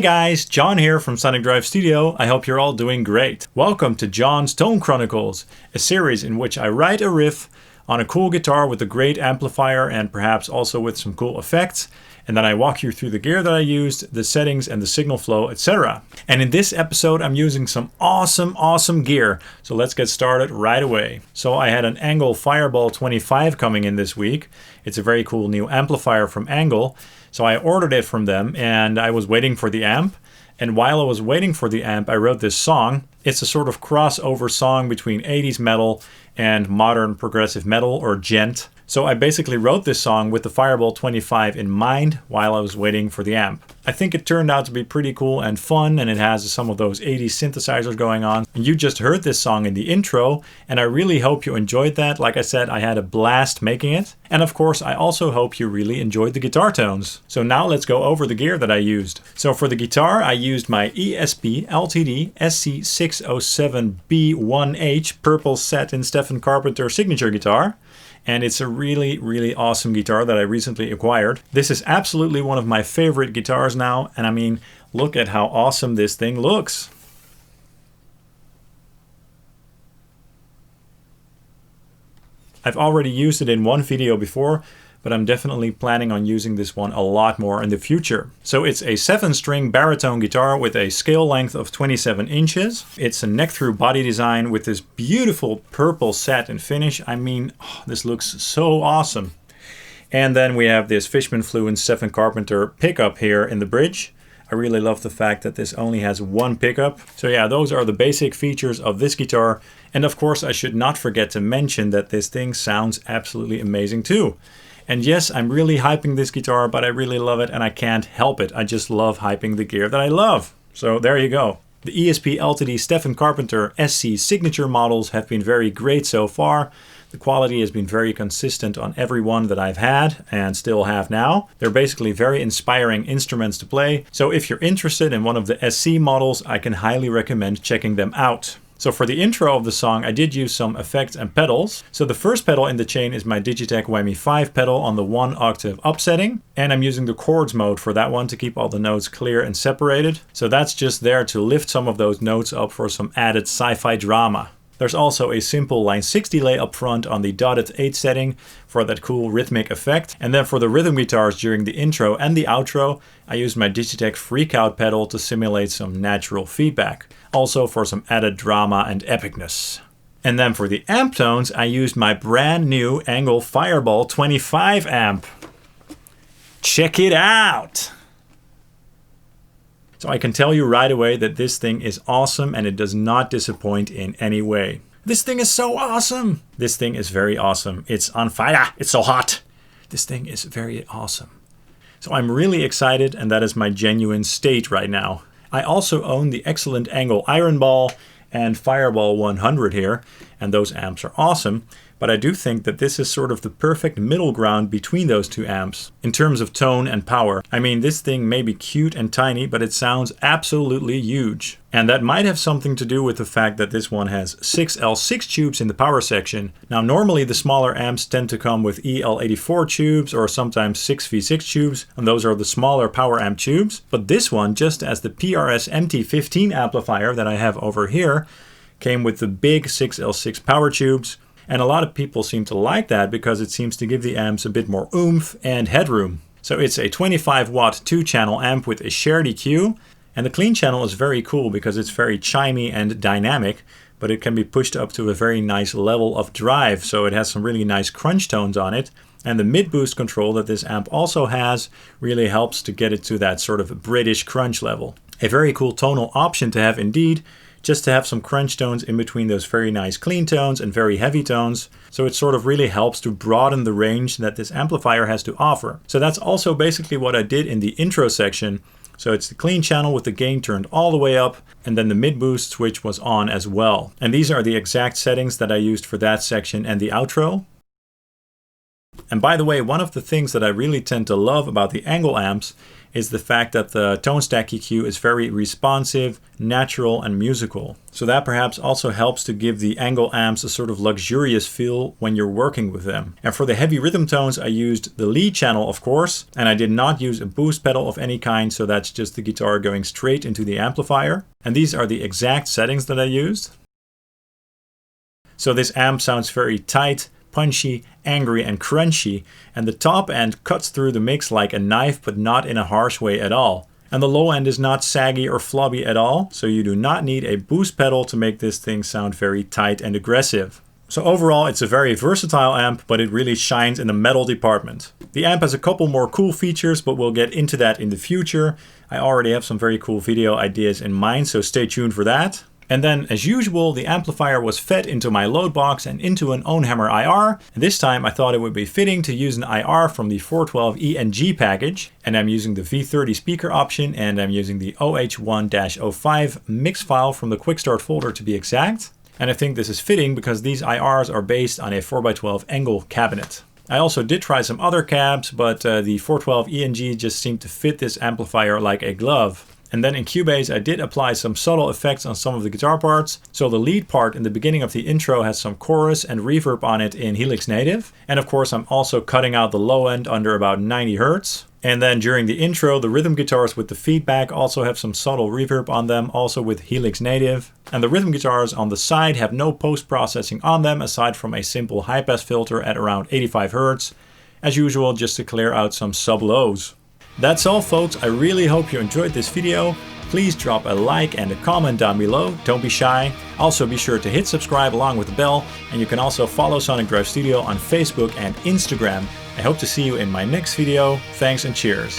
Hey guys, John here from Sonic Drive Studio. I hope you're all doing great. Welcome to John's Tone Chronicles, a series in which I write a riff on a cool guitar with a great amplifier and perhaps also with some cool effects, and then I walk you through the gear that I used, the settings and the signal flow, etc. And in this episode I'm using some awesome gear, so let's get started right away. So I had an ENGL Fireball 25 coming in this week. It's a very cool new amplifier from ENGL. So I ordered it from them and I was waiting for the amp. And while I was waiting for the amp, I wrote this song. It's a sort of crossover song between 80s metal and modern progressive metal or gent. So I basically wrote this song with the Fireball 25 in mind while I was waiting for the amp. I think it turned out to be pretty cool and fun, and it has some of those 80s synthesizers going on. And you just heard this song in the intro, and I really hope you enjoyed that. Like I said, I had a blast making it. And of course, I also hope you really enjoyed the guitar tones. So now let's go over the gear that I used. So for the guitar, I used my ESP LTD SC607B1H purple satin Stephen Carpenter signature guitar. And it's a really awesome guitar that I recently acquired. This is absolutely one of my favorite guitars now, and I mean, look at how awesome this thing looks. I've already used it in one video before, but I'm definitely planning on using this one a lot more in the future. So it's a 7-string baritone guitar with a scale length of 27 inches. It's a neck-through body design with this beautiful purple satin finish. I mean, this looks so awesome. And then we have this Fishman Fluence Stephen Carpenter pickup here in the bridge. I really love the fact that this only has one pickup. So yeah, those are the basic features of this guitar. And of course, I should not forget to mention that this thing sounds absolutely amazing too. And yes, I'm really hyping this guitar, but I really love it and I can't help it. I just love hyping the gear that I love. So there you go. The ESP LTD Stephen Carpenter SC signature models have been very great so far. The quality has been very consistent on every one that I've had and still have now. They're basically very inspiring instruments to play. So if you're interested in one of the SC models, I can highly recommend checking them out. So for the intro of the song, I did use some effects and pedals. So the first pedal in the chain is my Digitech Whammy 5 pedal on the 1 octave up setting. And I'm using the chords mode for that one to keep all the notes clear and separated. So that's just there to lift some of those notes up for some added sci-fi drama. There's also a simple line 6 delay up front on the dotted 8 setting for that cool rhythmic effect. And then for the rhythm guitars during the intro and the outro, I used my Digitech Freakout pedal to simulate some natural feedback. Also for some added drama and epicness. And then for the amp tones, I used my brand new ENGL Fireball 25 amp. Check it out! So I can tell you right away that this thing is awesome and it does not disappoint in any way. This thing is so awesome! This thing is very awesome. It's on fire! It's so hot! This thing is very awesome. So I'm really excited, and that is my genuine state right now. I also own the excellent ENGL Iron Ball and Fireball 100 here, and those amps are awesome. But I do think that this is sort of the perfect middle ground between those two amps in terms of tone and power. I mean, this thing may be cute and tiny, but it sounds absolutely huge. And that might have something to do with the fact that this one has 6 L6 tubes in the power section. Now, normally the smaller amps tend to come with EL84 tubes or sometimes 6V6 tubes, and those are the smaller power amp tubes. But this one, just as the PRS MT15 amplifier that I have over here, came with the big 6L6 power tubes. And a lot of people seem to like that because it seems to give the amps a bit more oomph and headroom. So it's a 25 watt 2-channel amp with a shared EQ. And the clean channel is very cool because it's very chimey and dynamic, but it can be pushed up to a very nice level of drive. So it has some really nice crunch tones on it. And the mid-boost control that this amp also has really helps to get it to that sort of British crunch level. A very cool tonal option to have indeed, just to have some crunch tones in between those very nice clean tones and very heavy tones. So it sort of really helps to broaden the range that this amplifier has to offer. So that's also basically what I did in the intro section. So it's the clean channel with the gain turned all the way up, and then the mid-boost switch was on as well. And these are the exact settings that I used for that section and the outro. And by the way, one of the things that I really tend to love about the ENGL amps is the fact that the tone stack EQ is very responsive, natural, and musical. So that perhaps also helps to give the ENGL amps a sort of luxurious feel when you're working with them. And for the heavy rhythm tones, I used the lead channel, of course, and I did not use a boost pedal of any kind, so that's just the guitar going straight into the amplifier. And these are the exact settings that I used. So this amp sounds very tight, punchy, angry, and crunchy, and the top end cuts through the mix like a knife, but not in a harsh way at all. And the low end is not saggy or flubby at all, so you do not need a boost pedal to make this thing sound very tight and aggressive. So overall, it's a very versatile amp, but it really shines in the metal department. The amp has a couple more cool features, but we'll get into that in the future. I already have some very cool video ideas in mind, so stay tuned for that. And then, as usual, the amplifier was fed into my load box and into an Ownhammer IR. And this time I thought it would be fitting to use an IR from the 412 ENGL package. And I'm using the V30 speaker option, and I'm using the OH1-05 mix file from the Quick Start folder to be exact. And I think this is fitting because these IRs are based on a 4x12 ENGL cabinet. I also did try some other cabs, but the 412 ENGL just seemed to fit this amplifier like a glove. And then in Cubase I did apply some subtle effects on some of the guitar parts. So the lead part in the beginning of the intro has some chorus and reverb on it in Helix Native. And of course I'm also cutting out the low end under about 90 Hz. And then during the intro, the rhythm guitars with the feedback also have some subtle reverb on them, also with Helix Native. And the rhythm guitars on the side have no post-processing on them aside from a simple high-pass filter at around 85 Hz. As usual, just to clear out some sub-lows. That's all, folks. I really hope you enjoyed this video. Please drop a like and a comment down below. Don't be shy. Also be sure to hit subscribe along with the bell. And you can also follow Sonic Drive Studio on Facebook and Instagram. I hope to see you in my next video. Thanks and cheers.